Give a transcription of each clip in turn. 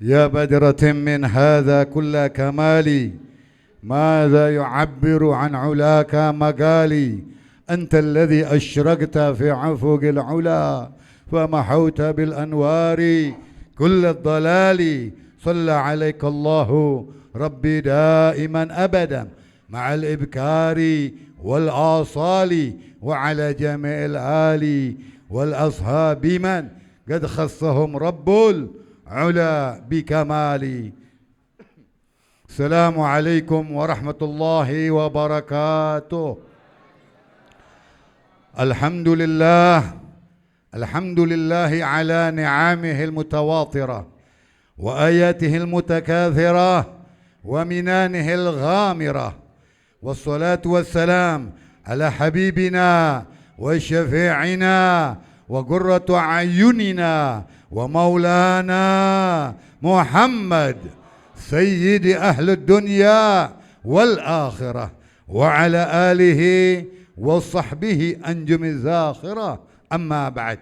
يا بدرة من هذا كل كمالي، ماذا يعبر عن علاك مقالي؟ أنت الذي أشرقت في عفق العلا، فمحوت بالأنوار كل الضلال. صلى عليك الله ربي دائما أبدا مع الإبكار والآصال، وعلى جميع الآل والأصحاب من قد خصهم رب العلا بكمال. السلام عليكم ورحمة الله وبركاته. الحمد لله على نعمه المتواطرة وآياته المتكاثرة ومنانه الغامرة، والصلاة والسلام على حبيبنا وشفيعنا وقرة أعيننا ومولانا محمد سيد أهل الدنيا والآخرة، وعلى آله وصحبه أنجم الزاخرة. أما بعد،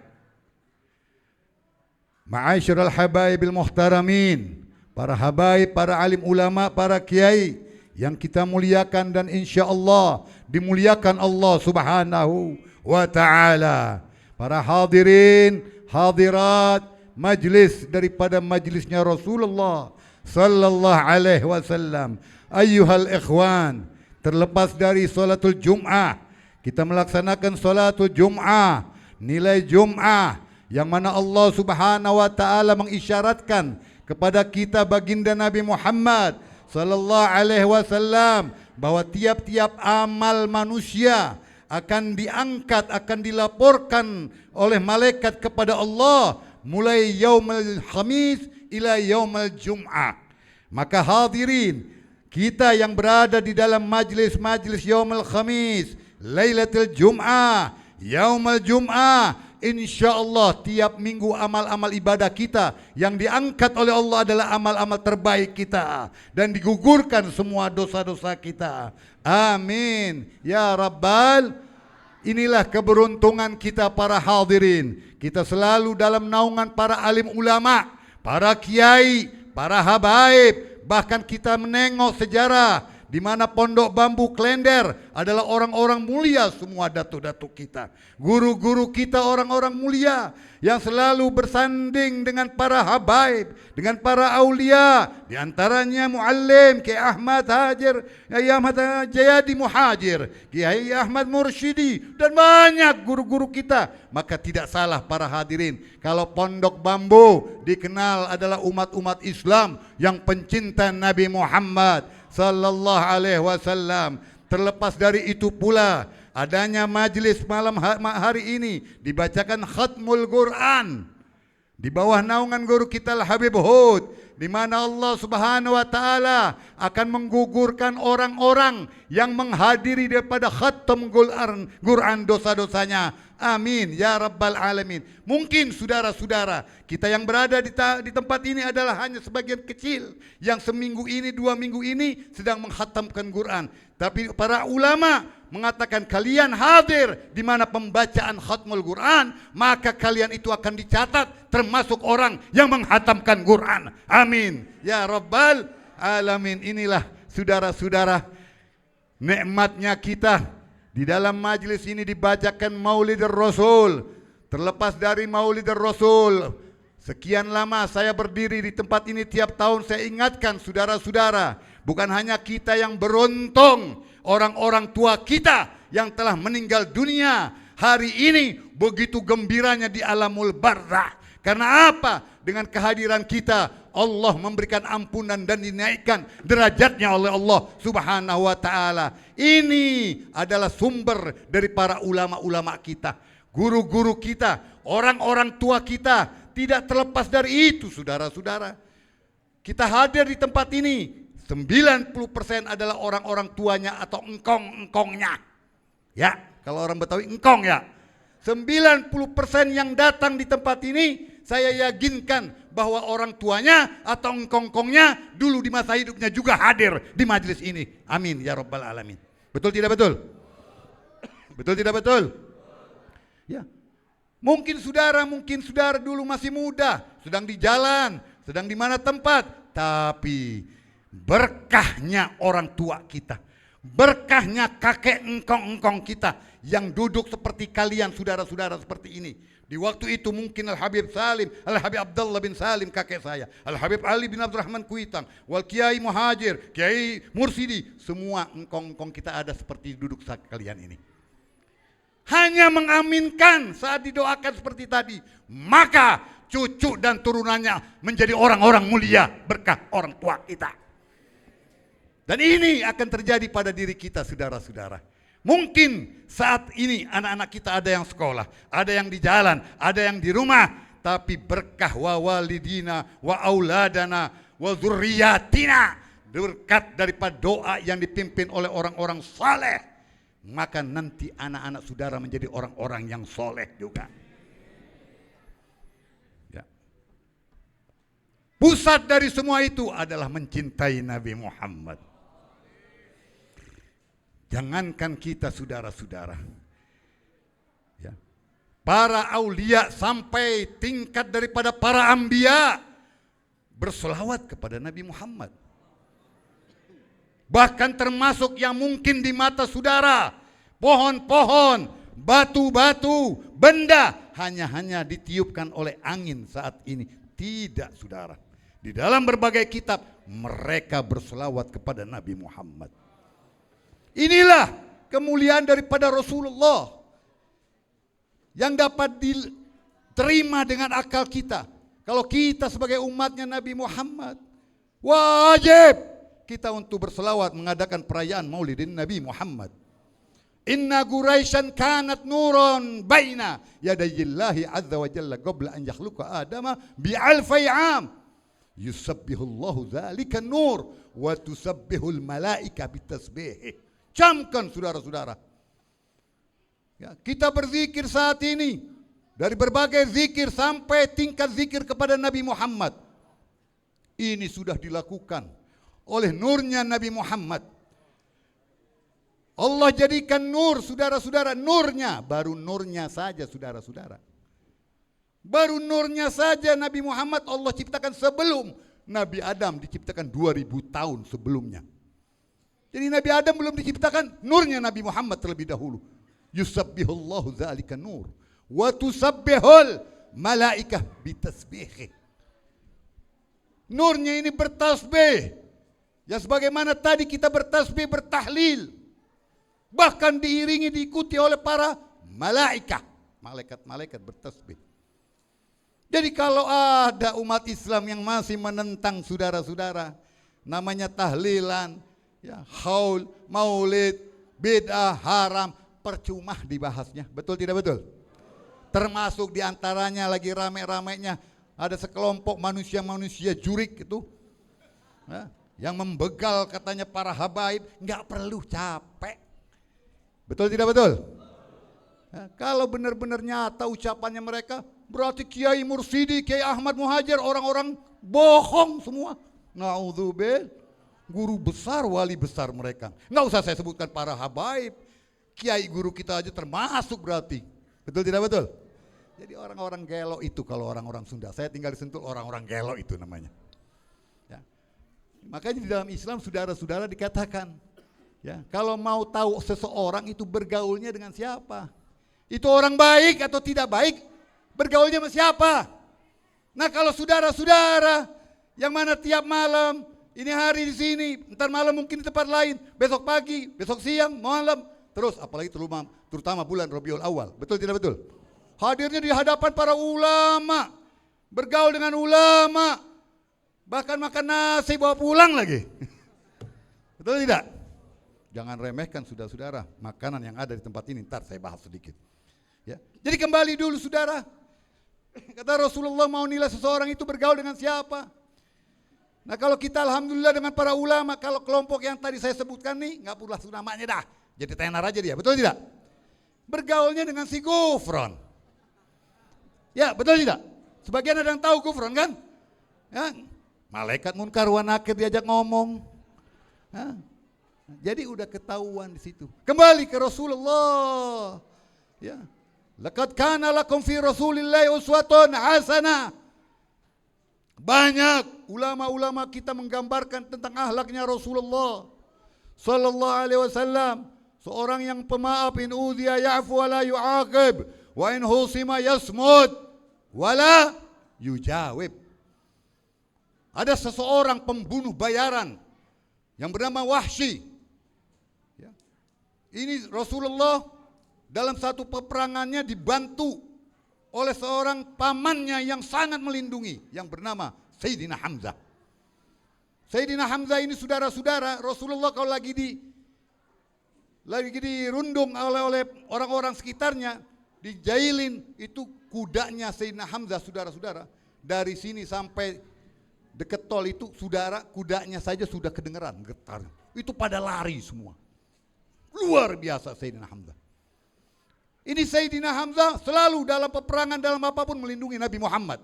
معاشر الحباib المحترmin, para habaib, para alim ulama, para kiai yang kita muliakan dan insya Allah dimuliakan Allah subhanahu wa ta'ala. Para hadirin, hadirat majlis daripada majlisnya Rasulullah sallallahu alaihi wasallam. Ayyuhal ikhwan, terlepas dari salatul Jum'ah, kita melaksanakan salatul Jum'ah, nilai Jum'ah yang mana Allah subhanahu wa ta'ala mengisyaratkan kepada kita baginda Nabi Muhammad sallallahu alaihi wasallam bahwa tiap-tiap amal manusia akan diangkat, akan dilaporkan oleh malaikat kepada Allah mulai yaumul khamis ila yaumul jum'ah. Maka hadirin, kita yang berada di dalam majlis-majlis yaumul khamis, lailatul jum'ah, yaumul jum'ah, insyaallah tiap minggu amal-amal ibadah kita yang diangkat oleh Allah adalah amal-amal terbaik kita dan digugurkan semua dosa-dosa kita. Amin ya rabbal. Inilah keberuntungan kita para hadirin. Kita selalu dalam naungan para alim ulama, para kiai, para habaib. Bahkan kita menengok sejarah di mana Pondok Bambu Klender adalah orang-orang mulia semua, datuk-datuk kita, guru-guru kita orang-orang mulia yang selalu bersanding dengan para habaib, dengan para aulia, di antaranya Muallim Kiai Ahmad Hajir, Kiai Ahmad Jayadi Muhajir, Kiai Ahmad Mursyidi, dan banyak guru-guru kita. Maka tidak salah para hadirin kalau Pondok Bambu dikenal adalah umat-umat Islam yang pencinta Nabi Muhammad sallallahu alaihi wasallam. Terlepas dari itu pula adanya majlis malam hari ini dibacakan khatmul Quran di bawah naungan guru kita Al-Habib Hud, di mana Allah Subhanahu wa taala akan menggugurkan orang-orang yang menghadiri daripada khatam Quran dosa-dosanya. Amin ya rabbal alamin. Mungkin saudara-saudara kita yang berada di tempat ini adalah hanya sebagian kecil yang seminggu ini, 2 minggu ini sedang menghatamkan Quran. Tapi para ulama mengatakan kalian hadir di mana pembacaan khatmul Quran, maka kalian itu akan dicatat termasuk orang yang menghatamkan Quran. Amin ya rabbal alamin. Inilah saudara-saudara nikmatnya kita. Di dalam majlis ini dibacakan Maulid Rasul. Terlepas dari Maulid Rasul, sekian lama saya berdiri di tempat ini, tiap tahun saya ingatkan saudara-saudara, bukan hanya kita yang beruntung, orang-orang tua kita yang telah meninggal dunia hari ini begitu gembiranya di alamul barzakh. Karena apa? Dengan kehadiran kita Allah memberikan ampunan dan dinaikkan derajatnya oleh Allah Subhanahu wa taala. Ini adalah sumber dari para ulama-ulama kita, guru-guru kita, orang-orang tua kita. Tidak terlepas dari itu saudara-saudara, kita hadir di tempat ini 90% adalah orang-orang tuanya atau engkong-engkongnya. Ya, kalau orang Betawi engkong ya. 90% yang datang di tempat ini saya yakinkan bahwa orang tuanya atau engkong-engkongnya dulu di masa hidupnya juga hadir di majelis ini. Amin ya rabbal alamin. Betul tidak betul? Betul tidak betul? Ya. Mungkin saudara dulu masih muda, sedang di jalan, sedang di mana tempat, tapi berkahnya orang tua kita, berkahnya kakek engkong-engkong kita yang duduk seperti kalian saudara-saudara seperti ini. Di waktu itu mungkin Al-Habib Salim, Al-Habib Abdullah bin Salim kakek saya, Al-Habib Ali bin Abdurrahman Kuitang, Wal Kiai Muhajir, Kiai Mursidi, semua engkong-engkong kita ada seperti duduk saat kalian ini. Hanya mengaminkan saat didoakan seperti tadi, maka cucu dan turunannya menjadi orang-orang mulia berkah orang tua kita. Dan ini akan terjadi pada diri kita saudara-saudara. Mungkin saat ini anak-anak kita ada yang sekolah, ada yang di jalan, ada yang di rumah, tapi berkah wa walidina wa auladana wa dzurriyyatina, berkat daripada doa yang dipimpin oleh orang-orang saleh, maka nanti anak-anak saudara menjadi orang-orang yang soleh juga. Ya. Pusat dari semua itu adalah mencintai Nabi Muhammad. Jangankan kita saudara-saudara, ya, para aulia sampai tingkat daripada para anbiya berselawat kepada Nabi Muhammad. Bahkan termasuk yang mungkin di mata saudara, pohon-pohon, batu-batu, benda hanya ditiupkan oleh angin saat ini. Tidak saudara, di dalam berbagai kitab mereka berselawat kepada Nabi Muhammad. Inilah kemuliaan daripada Rasulullah yang dapat diterima dengan akal kita. Kalau kita sebagai umatnya Nabi Muhammad, wajib kita untuk berselawat mengadakan perayaan Maulidin Nabi Muhammad. Inna Quraisyan kanat nuron baina yadayillahi azza wa jalla qabla an yakhluqa Adama bi'alfi 'am. Yusabbihullahu dzalika nur wa tusabbihul malaika bitasbih. Camkan saudara-saudara. Ya, kita berzikir saat ini dari berbagai zikir sampai tingkat zikir kepada Nabi Muhammad. Ini sudah dilakukan oleh nurnya Nabi Muhammad. Allah jadikan nur saudara-saudara, nurnya, baru nurnya saja saudara-saudara. Baru nurnya saja Nabi Muhammad Allah ciptakan sebelum Nabi Adam diciptakan 2000 tahun sebelumnya. Jadi Nabi Adam belum diciptakan, nurnya Nabi Muhammad terlebih dahulu. Yusabbihullahu dzalika nur wa tusabbihul malaikah bitasbih. Nurnya ini bertasbih. Ya sebagaimana tadi kita bertasbih, bertahlil. Bahkan diiringi, diikuti oleh para malaikat. Malaikat-malaikat bertasbih. Jadi kalau ada umat Islam yang masih menentang saudara-saudara, namanya tahlilan, ya, haul, maulid, bid'ah, haram, percuma dibahasnya. Betul tidak betul? Termasuk diantaranya lagi rame-ramenya ada sekelompok manusia-manusia jurik itu, ya, yang membegal katanya para habaib, nggak perlu capek. Betul tidak betul? Ya, kalau benar-benar nyata ucapannya mereka, berarti Kiai Mursidi, Kiai Ahmad Muhajir, orang-orang bohong semua. Naudzubillah. Guru besar, wali besar mereka. Nggak usah saya sebutkan para habaib. Kiai guru kita aja termasuk berarti. Betul tidak betul? Jadi orang-orang gelo itu kalau orang-orang Sunda. Saya tinggal di Sentul, orang-orang gelo itu namanya. Ya. Makanya di dalam Islam saudara-saudara dikatakan, ya, kalau mau tahu seseorang itu bergaulnya dengan siapa. Itu orang baik atau tidak baik, bergaulnya sama siapa. Nah kalau saudara-saudara yang mana tiap malam, ini hari di sini, ntar malam mungkin di tempat lain, besok pagi, besok siang, malam, terus apalagi terutama bulan Rabiul Awal. Betul tidak betul? Hadirnya di hadapan para ulama, bergaul dengan ulama, bahkan makan nasi bawa pulang lagi. Betul tidak? Jangan remehkan saudara-saudara makanan yang ada di tempat ini, ntar saya bahas sedikit. Ya. Jadi kembali dulu saudara, kata Rasulullah mau nilai seseorang itu bergaul dengan siapa? Nah kalau kita alhamdulillah dengan para ulama, kalau kelompok yang tadi saya sebutkan nih, nggak perlu namanya dah, jadi tenar aja dia, betul tidak? Bergaulnya dengan si Gufron. Ya betul tidak? Sebagian ada yang tahu Gufron kan? Ya, malaikat munkar wa nakir diajak ngomong. Ya, jadi udah ketahuan di situ. Kembali ke Rasulullah. Ya, laqad kana lakum fi Rasulillahi uswatun hasanah. Banyak ulama-ulama kita menggambarkan tentang akhlaknya Rasulullah sallallahu alaihi wasallam. Seorang yang pemaaf, in udhiya ya'fu wa la yu'aqib, wa in husima yasmut wa la yujawib. Ada seseorang pembunuh bayaran yang bernama Wahsy. Ya. Ini Rasulullah dalam satu peperangannya dibantu oleh seorang pamannya yang sangat melindungi, yang bernama Sayyidina Hamzah. Sayyidina Hamzah ini saudara-saudara, Rasulullah kalau lagi dirundung oleh orang-orang sekitarnya, dijailin, itu kudanya Sayyidina Hamzah, saudara-saudara. Dari sini sampai dekat tol itu, saudara, kudanya saja sudah kedengeran getar. Itu pada lari semua. Luar biasa Sayyidina Hamzah. Ini Sayyidina Hamzah selalu dalam peperangan, dalam apapun melindungi Nabi Muhammad.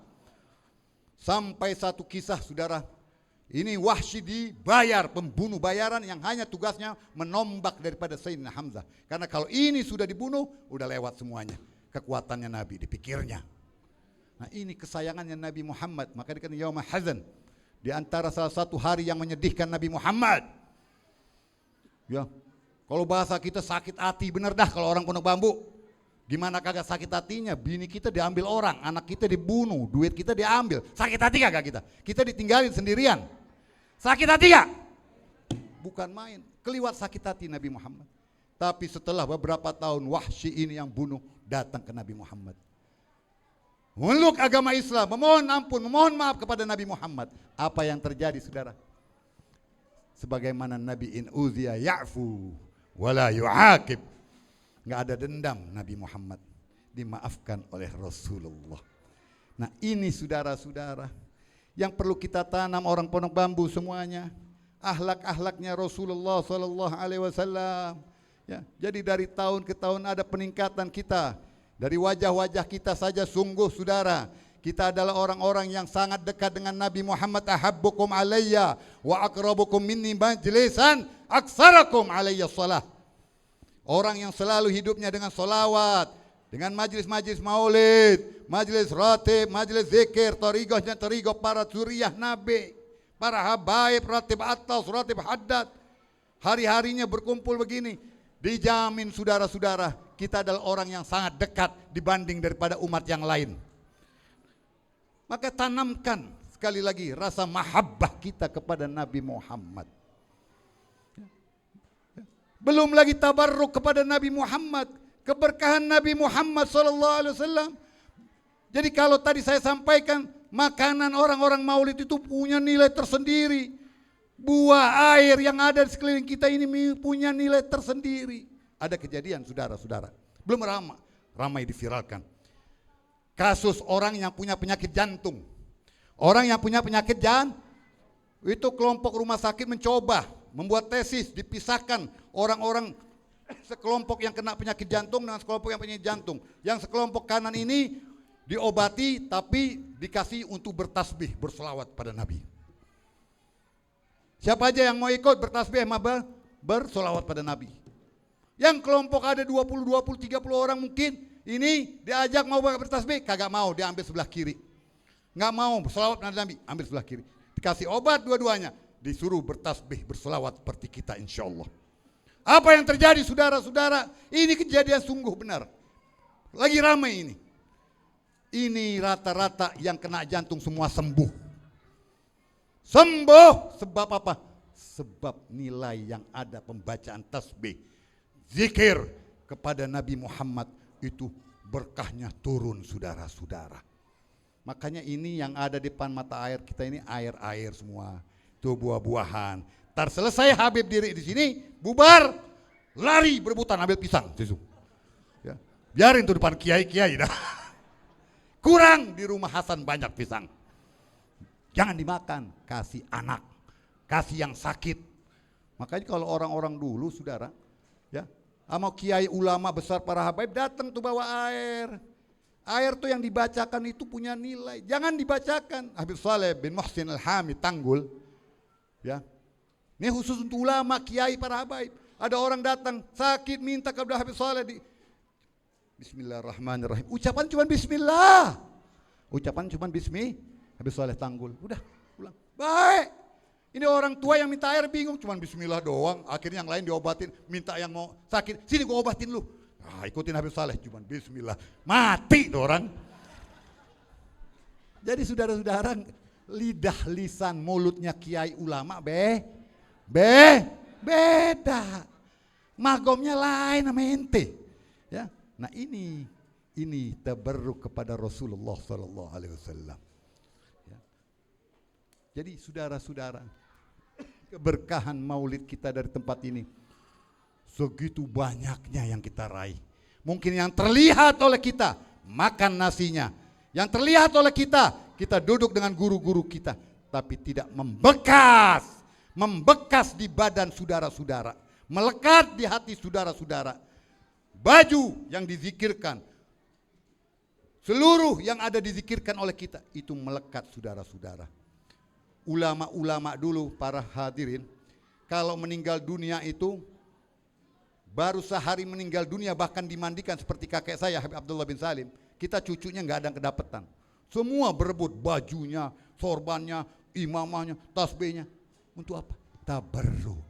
Sampai satu kisah, saudara, ini Wahsy dibayar, pembunuh bayaran yang hanya tugasnya menombak daripada Sayyidina Hamzah. Karena kalau ini sudah dibunuh, udah lewat semuanya. Kekuatannya Nabi dipikirnya. Nah ini kesayangannya Nabi Muhammad. Maka dikatakan Yaumul Hazan. Di antara salah satu hari yang menyedihkan Nabi Muhammad. Ya, kalau bahasa kita sakit hati bener dah kalau orang Pondok Bambu. Gimana kagak sakit hatinya? Bini kita diambil orang, anak kita dibunuh, duit kita diambil. Sakit hati kagak kita? Kita ditinggalin sendirian. Sakit hati gak? Bukan main. Keliwat sakit hati Nabi Muhammad. Tapi setelah beberapa tahun Wahsy ini yang bunuh datang ke Nabi Muhammad. Meluk agama Islam, memohon ampun, memohon maaf kepada Nabi Muhammad. Apa yang terjadi, saudara? Sebagaimana Nabi in udhiya ya'fu wala yu'aqib. Enggak ada dendam Nabi Muhammad, dimaafkan oleh Rasulullah. Nah ini saudara-saudara yang perlu kita tanam orang Pondok Bambu semuanya. Akhlak-akhlaknya Rasulullah sallallahu alaihi wasallam. Ya, jadi dari tahun ke tahun ada peningkatan kita. Dari wajah-wajah kita saja sungguh saudara, kita adalah orang-orang yang sangat dekat dengan Nabi Muhammad. Ahabbukum alayya wa aqrabukum minni majlisan aksarakum alayya salah. Orang yang selalu hidupnya dengan solawat, dengan majlis-majlis maulid, majlis ratib, majlis zikir, tariqahnya tariqah para suriah Nabi, para habaib, ratib atas, ratib haddad. Hari-harinya berkumpul begini. Dijamin saudara-saudara, kita adalah orang yang sangat dekat dibanding daripada umat yang lain. Maka tanamkan sekali lagi rasa mahabbah kita kepada Nabi Muhammad. Belum lagi tabarruk kepada Nabi Muhammad, keberkahan Nabi Muhammad sallallahu alaihi wasallam. Jadi kalau tadi saya sampaikan makanan orang-orang Maulid itu punya nilai tersendiri. Buah air yang ada di sekeliling kita ini punya nilai tersendiri. Ada kejadian saudara-saudara, belum ramai diviralkan. Kasus orang yang punya penyakit jantung. Orang yang punya penyakit jantung, itu kelompok rumah sakit mencoba membuat tesis, dipisahkan orang-orang sekelompok yang kena penyakit jantung dengan sekelompok yang penyakit jantung. Yang sekelompok kanan ini diobati tapi dikasih untuk bertasbih, berselawat pada Nabi. Siapa aja yang mau ikut bertasbih bersolawat pada Nabi. Yang kelompok ada 20, 30 orang mungkin, ini diajak mau bertasbih, kagak mau, diambil sebelah kiri. Nggak mau bersolawat pada Nabi, ambil sebelah kiri. Dikasih obat dua-duanya, disuruh bertasbih, bersolawat seperti kita insya Allah. Apa yang terjadi saudara-saudara? Ini kejadian sungguh benar. Lagi ramai ini. Ini rata-rata yang kena jantung semua sembuh. Sembuh sebab apa? Sebab nilai yang ada pembacaan tasbih, zikir kepada Nabi Muhammad itu berkahnya turun saudara-saudara. Makanya ini yang ada di depan mata air kita ini air-air semua. Itu buah-buahan. Tar selesai Habib diri di sini, bubar, lari berebutan ambil pisang. Ya. Biarin tuh depan kiai-kiai dah. Kurang di rumah Hasan banyak pisang. Jangan dimakan, kasih anak, kasih yang sakit. Makanya kalau orang-orang dulu saudara, ya, sama kiai ulama besar para habaib datang tuh bawa air. Air tuh yang dibacakan itu punya nilai. Jangan dibacakan. Habib Saleh bin Muhsin Al-Hamid Tanggul, ya. Ini khusus untuk ulama, kiai para habaib. Ada orang datang sakit minta kepada Habib Saleh Bismillahirrahmanirrahim. Ucapan cuma bismillah. Ucapan cuma Habib Saleh Tanggul. Udah, pulang. Baik. Ini orang tua yang minta air bingung, cuman bismillah doang. Akhirnya yang lain diobatin, minta yang mau sakit, sini gua obatin lu. Ah, ikutin Habib Saleh, cuman bismillah. Mati tuh orang. Jadi saudara-saudara, lidah lisan mulutnya kiai ulama beda. Magomnya lain sama ente. Ya. Nah ini tabarruk kepada Rasulullah sallallahu alaihi wasallam. Ya. Jadi saudara-saudara, keberkahan maulid kita dari tempat ini segitu banyaknya yang kita raih. Mungkin yang terlihat oleh kita makan nasinya, yang terlihat oleh kita duduk dengan guru-guru kita, tapi tidak membekas di badan saudara-saudara, melekat di hati saudara-saudara. Baju yang dizikirkan, seluruh yang ada dizikirkan oleh kita itu melekat saudara-saudara. Ulama-ulama dulu, para hadirin, kalau meninggal dunia itu baru sehari meninggal dunia, bahkan dimandikan seperti kakek saya Habib Abdullah bin Salim, kita cucunya nggak ada yang kedapetan. Semua berebut bajunya, sorbannya, imamahnya, tasbihnya. Untuk apa? Tabarruk.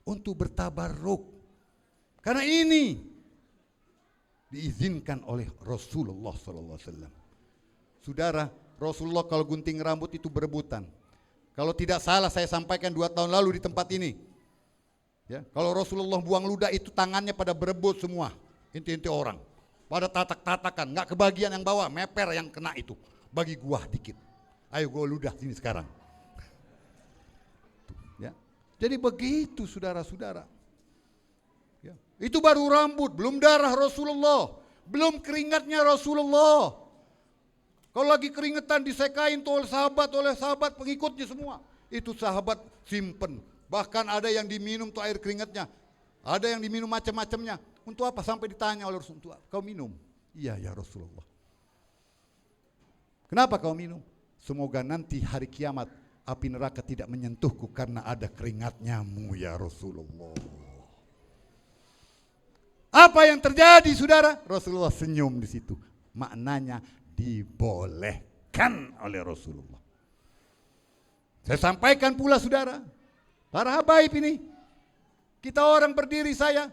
Untuk bertabarruk. Karena ini diizinkan oleh Rasulullah SAW. Saudara, Rasulullah kalau gunting rambut itu berebutan. Kalau tidak salah saya sampaikan 2 tahun lalu di tempat ini. Ya, kalau Rasulullah buang ludah itu tangannya pada berebut semua. Inti-inti orang. Pada tatak-tatakan, nggak kebagian yang bawa, meper yang kena itu. Bagi gua dikit. Ayo gua ludah sini sekarang. Ya. Jadi begitu saudara-saudara. Ya. Itu baru rambut, belum darah Rasulullah, belum keringatnya Rasulullah. Kalau lagi keringetan disekain tuh oleh sahabat pengikutnya semua. Itu sahabat simpen. Bahkan ada yang diminum tuh air keringatnya. Ada yang diminum macam-macamnya. Untuk apa? Sampai ditanya oleh Rasulullah, kau minum? Iya ya Rasulullah. Kenapa kau minum? Semoga nanti hari kiamat api neraka tidak menyentuhku karena ada keringatnya-Mu ya Rasulullah. Apa yang terjadi saudara? Rasulullah senyum di situ. Maknanya dibolehkan oleh Rasulullah. Saya sampaikan pula saudara, para habaib ini, kita orang berdiri saya,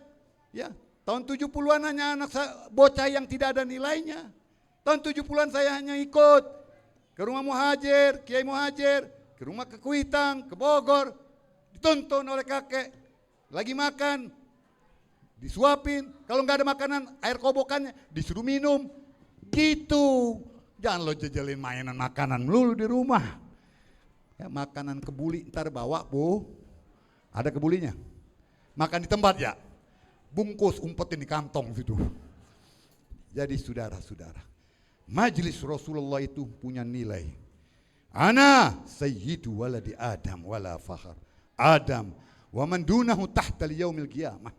ya tahun 70-an hanya anak bocah yang tidak ada nilainya. Tahun 70-an saya hanya ikut ke rumah Muhajir, Kiai Muhajir, ke rumah ke Kuitang, ke Bogor, dituntun oleh kakek, lagi makan, disuapin, kalau nggak ada makanan, air kobokannya disuruh minum, gitu. Jangan lo jejelin mainan makanan melulu di rumah. Ya, makanan kebuli ntar bawa bu, ada kebulinya. Makan di tempat ya, bungkus umpetin di kantong situ. Jadi saudara-saudara, majlis Rasulullah itu punya nilai. Ana sayyidu waladi Adam wala fakhar. Adam wa man dunahu tahta liyaumil qiyamah.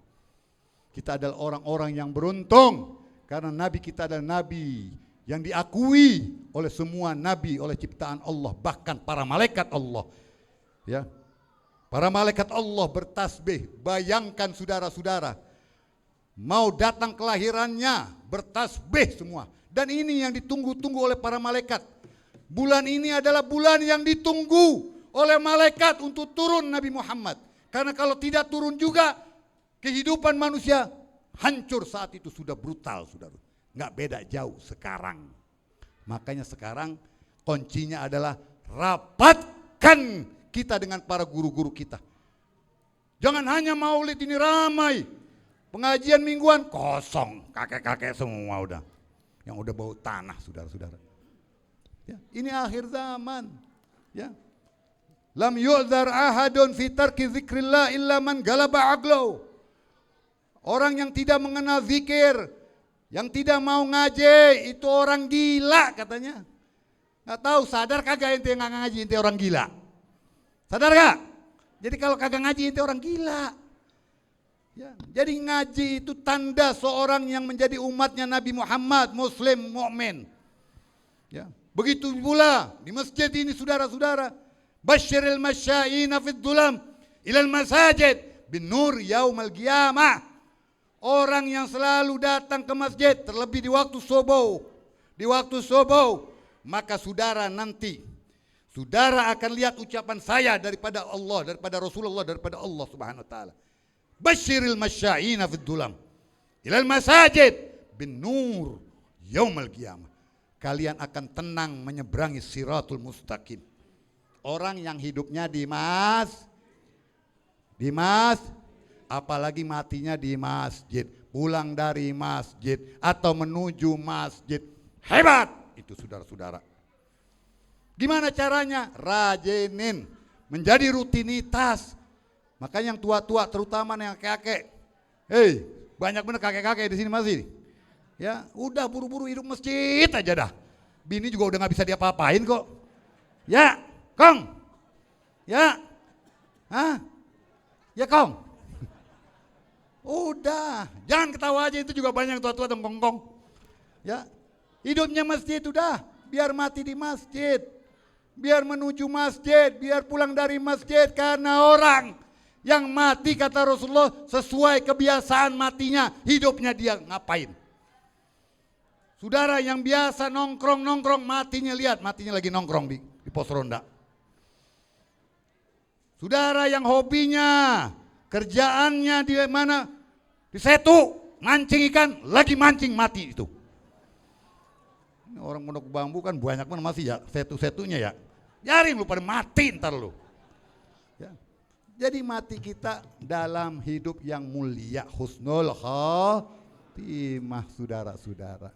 Kita adalah orang-orang yang beruntung karena nabi kita adalah nabi yang diakui oleh semua nabi, oleh ciptaan Allah, bahkan para malaikat Allah. Ya. Para malaikat Allah bertasbih. Bayangkan saudara-saudara, mau datang kelahirannya bertasbih semua. Dan ini yang ditunggu-tunggu oleh para malaikat. Bulan ini adalah bulan yang ditunggu oleh malaikat untuk turun Nabi Muhammad. Karena kalau tidak turun juga, kehidupan manusia hancur saat itu, sudah brutal saudara. Nggak beda jauh sekarang. Makanya sekarang kuncinya adalah rapatkan kita dengan para guru-guru kita. Jangan hanya maulid ini ramai, pengajian mingguan kosong, kakek-kakek semua udah, yang udah bau tanah saudara-saudara. Ya, ini akhir zaman. Ya. Lam yu'dzar ahadun fi tarki zikrillah illa man galaba aqlahu. Orang yang tidak mengenal zikir, yang tidak mau ngaji, itu orang gila katanya. Nggak tahu, sadar kagak ente yang nggak ngaji, ente orang gila. Sadar gak? Jadi kalau kagak ngaji ente orang gila. Ya, jadi ngaji itu tanda seorang yang menjadi umatnya Nabi Muhammad, muslim, mukmin. Ya, begitu pula di masjid ini saudara-saudara. Basyiril masya'ina fid dulam ilal masajid bin nur yaumal qiyamah. Orang yang selalu datang ke masjid, terlebih di waktu subuh. Di waktu subuh, maka saudara nanti saudara akan lihat ucapan saya daripada Allah, daripada Rasulullah, daripada Allah Subhanahu wa taala. Basyiril masya'ina fid dulam ilal masajid bin nur yaumal qiyamah. Kalian akan tenang menyeberangi siratul mustaqim. Orang yang hidupnya di apalagi matinya di masjid, pulang dari masjid atau menuju masjid, hebat itu saudara-saudara. Gimana caranya? Rajinin, menjadi rutinitas. Makanya yang tua-tua, terutama yang kakek, banyak bener kakek-kakek di sini masih. Ya, udah buru-buru hidup masjid aja dah. Bini juga udah nggak bisa diapa-apain kok. Ya, Kong. Ya, ya Kong. Udah, jangan ketawa aja, itu juga banyak tua-tua tengkongkong. Ya, hidupnya masjid udah, biar mati di masjid, biar menuju masjid, biar pulang dari masjid, karena orang yang mati kata Rasulullah sesuai kebiasaan matinya, hidupnya dia ngapain? Saudara yang biasa nongkrong, matinya lihat, matinya lagi nongkrong di pos ronda. Saudara yang hobinya, kerjaannya di mana? Di setu, mancing ikan, lagi mancing, mati itu. Ini orang Pondok Bambu kan banyak banget masih ya, setu-setunya ya. Biarin lu pada mati ntar lu. Ya. Jadi mati kita dalam hidup yang mulia, husnul khatimah, saudara-saudara.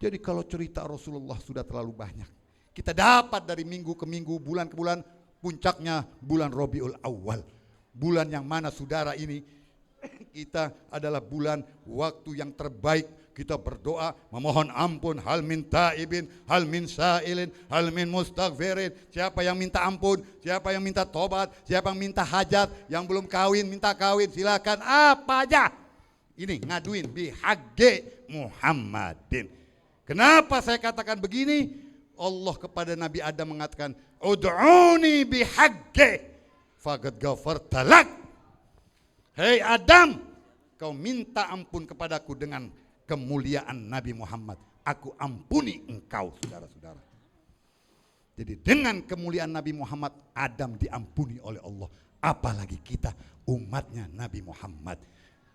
Jadi kalau cerita Rasulullah sudah terlalu banyak. Kita dapat dari minggu ke minggu, bulan ke bulan, puncaknya bulan Rabiul Awal. Bulan yang mana saudara ini, kita adalah bulan waktu yang terbaik. Kita berdoa, memohon ampun, hal min taibin, hal min sa'ilin, hal min mustaghfirin. Siapa yang minta ampun, siapa yang minta tobat, siapa yang minta hajat, yang belum kawin, minta kawin, silakan apa aja. Ini ngaduin bihaqi Muhammadin. Kenapa saya katakan begini? Allah kepada Nabi Adam mengatakan, ud'uni bihaqqi faqad ghafarta lak. Hei Adam, kau minta ampun kepadaku dengan kemuliaan Nabi Muhammad. Aku ampuni engkau, saudara-saudara. Jadi dengan kemuliaan Nabi Muhammad, Adam diampuni oleh Allah. Apalagi kita umatnya Nabi Muhammad.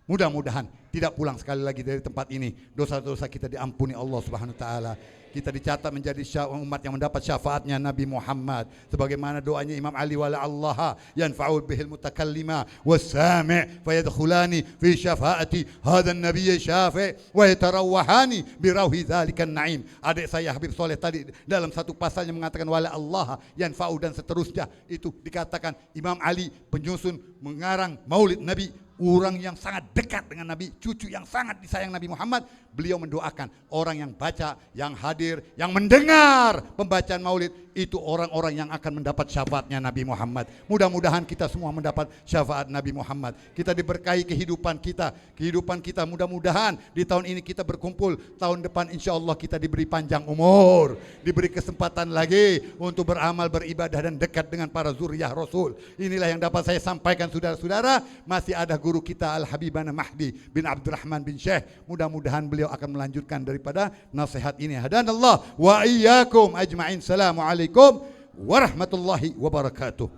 Mudah-mudahan tidak pulang sekali lagi dari tempat ini, dosa-dosa kita diampuni Allah Subhanahu wa taala. Kita dicatat menjadi umat yang mendapat syafaatnya Nabi Muhammad, sebagaimana doanya Imam Ali wala Allah yanfa'u bihil mutakallima was-sami' fayadkhulani fi syafaati hadzal nabiy syafi' wa yatarawahani bi rauhi dzalikan na'im. Adik saya Habib Soleh tadi dalam satu pasalnya mengatakan wala Allah yanfa'u dan seterusnya. Itu dikatakan Imam Ali penyusun mengarang Maulid Nabi, orang yang sangat dekat dengan Nabi, cucu yang sangat disayang Nabi Muhammad. Beliau mendoakan orang yang baca, yang hadir, yang mendengar pembacaan maulid, itu orang-orang yang akan mendapat syafaatnya Nabi Muhammad. Mudah-mudahan kita semua mendapat syafaat Nabi Muhammad. Kita diberkahi kehidupan kita mudah-mudahan di tahun ini kita berkumpul, tahun depan insya Allah kita diberi panjang umur, diberi kesempatan lagi untuk beramal, beribadah dan dekat dengan para zuriyah Rasul. Inilah yang dapat saya sampaikan saudara-saudara. Masih ada guru kita Al-Habibana Mahdi bin Abdurrahman bin Syekh. Mudah-mudahan beliau akan melanjutkan daripada nasihat ini. Hadanallah wa iyyakum ajma'in. Assalamualaikum warahmatullahi wabarakatuh.